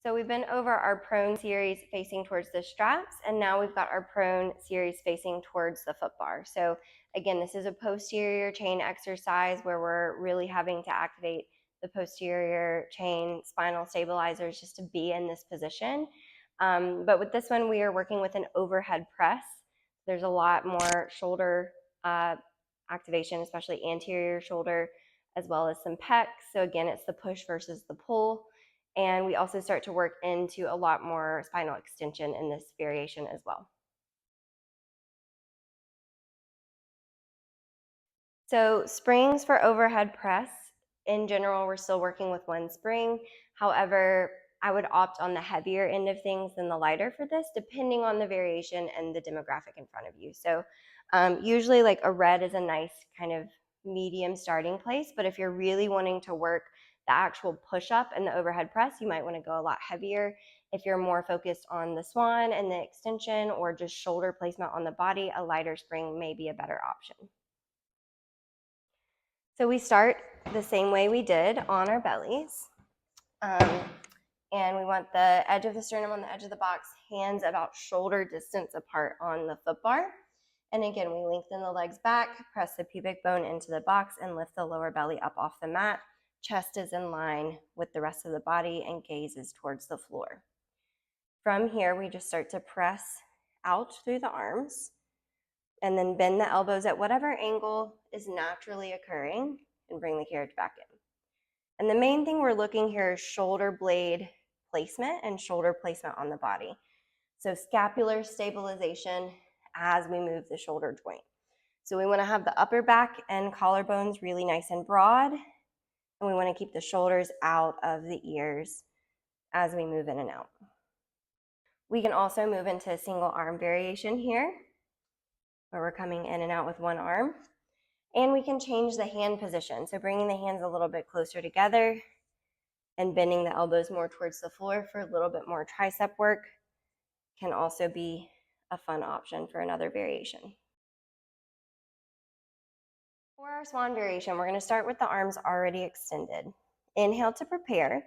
So we've been over our prone series facing towards the straps, and now we've got our prone series facing towards the foot bar. So again, this is a posterior chain exercise where we're really having to activate the posterior chain spinal stabilizers just to be in this position. But with this one, we are working with an overhead press. There's a lot more shoulder activation, especially anterior shoulder, as well as some pecs. So again, it's the push versus the pull. And we also start to work into a lot more spinal extension in this variation as well. So springs for overhead press, in general, we're still working with one spring. However, I would opt on the heavier end of things than the lighter for this, depending on the variation and the demographic in front of you. So usually like a red is a nice kind of medium starting place, but if you're really wanting to work the actual push-up and the overhead press, you might want to go a lot heavier. If you're more focused on the swan and the extension or just shoulder placement on the body, a lighter spring may be a better option. So we start the same way we did on our bellies. And we want the edge of the sternum on the edge of the box, hands about shoulder distance apart on the foot bar. And again, we lengthen the legs back, press the pubic bone into the box, and lift the lower belly up off the mat. Chest is in line with the rest of the body and gaze is towards the floor. From here, we just start to press out through the arms and then bend the elbows at whatever angle is naturally occurring and bring the carriage back in. And the main thing we're looking here is shoulder blade placement and shoulder placement on the body. So scapular stabilization as we move the shoulder joint. So we want to have the upper back and collarbones really nice and broad, and we want to keep the shoulders out of the ears as we move in and out. We can also move into a single arm variation here, where we're coming in and out with one arm. And we can change the hand position. So bringing the hands a little bit closer together and bending the elbows more towards the floor for a little bit more tricep work can also be a fun option for another variation. For our swan variation, we're going to start with the arms already extended. Inhale to prepare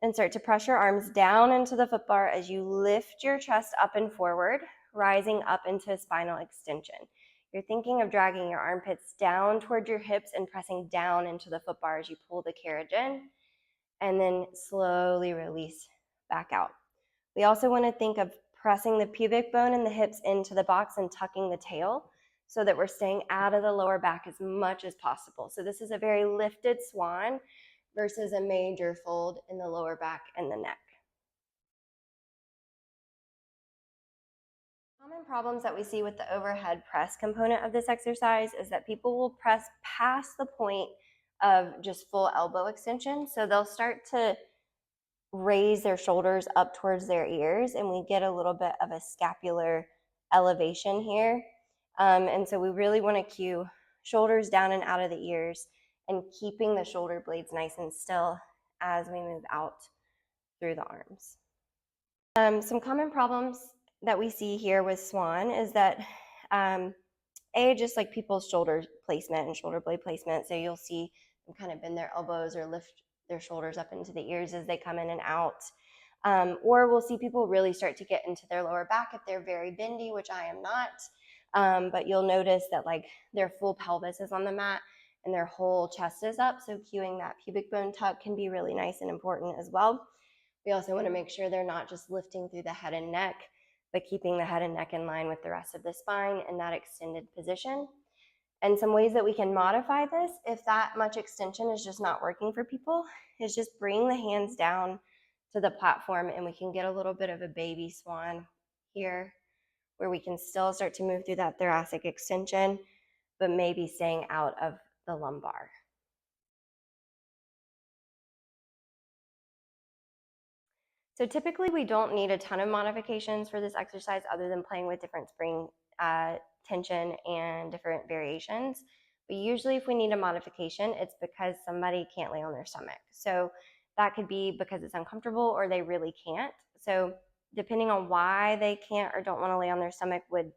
and start to press your arms down into the foot bar as you lift your chest up and forward, rising up into spinal extension. You're thinking of dragging your armpits down toward your hips and pressing down into the foot bar as you pull the carriage in, and then slowly release back out. We also want to think of pressing the pubic bone and the hips into the box and tucking the tail so that we're staying out of the lower back as much as possible. So this is a very lifted swan versus a major fold in the lower back and the neck. Common problems that we see with the overhead press component of this exercise is that people will press past the point of just full elbow extension. So they'll start to raise their shoulders up towards their ears, and we get a little bit of a scapular elevation here. And so we really want to cue shoulders down and out of the ears and keeping the shoulder blades nice and still as we move out through the arms. Some common problems that we see here with swan is that just like people's shoulder placement and shoulder blade placement. So you'll see them kind of bend their elbows or lift their shoulders up into the ears as they come in and out. Or we'll see people really start to get into their lower back if they're very bendy, which I am not. But you'll notice that like their full pelvis is on the mat and their whole chest is up. So cueing that pubic bone tuck can be really nice and important as well. We also want to make sure they're not just lifting through the head and neck, but keeping the head and neck in line with the rest of the spine in that extended position. And some ways that we can modify this, if that much extension is just not working for people, is just bring the hands down to the platform and we can get a little bit of a baby swan here where we can still start to move through that thoracic extension, but maybe staying out of the lumbar. So typically we don't need a ton of modifications for this exercise other than playing with different spring tension and different variations. But usually if we need a modification, it's because somebody can't lay on their stomach. So that could be because it's uncomfortable or they really can't. So depending on why they can't or don't want to lay on their stomach would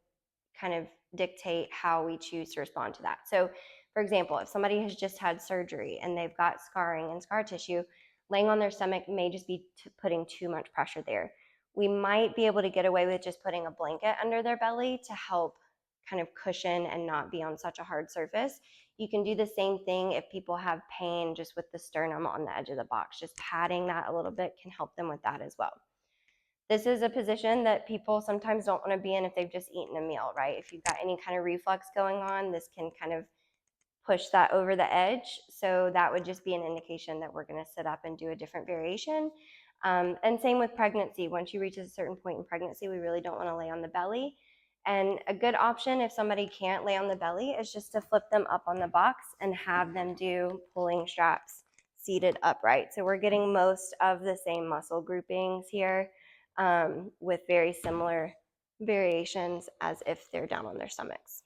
kind of dictate how we choose to respond to that. So for example, if somebody has just had surgery and they've got scarring and scar tissue, laying on their stomach may just be putting too much pressure there. We might be able to get away with just putting a blanket under their belly to help kind of cushion and not be on such a hard surface. You can do the same thing if people have pain just with the sternum on the edge of the box. Just padding that a little bit can help them with that as well. This is a position that people sometimes don't want to be in if they've just eaten a meal, right? If you've got any kind of reflux going on, this can kind of push that over the edge. So that would just be an indication that we're going to sit up and do a different variation. And same with pregnancy. Once you reach a certain point in pregnancy, we really don't want to lay on the belly. And a good option if somebody can't lay on the belly is just to flip them up on the box and have them do pulling straps seated upright. So we're getting most of the same muscle groupings here with very similar variations as if they're down on their stomachs.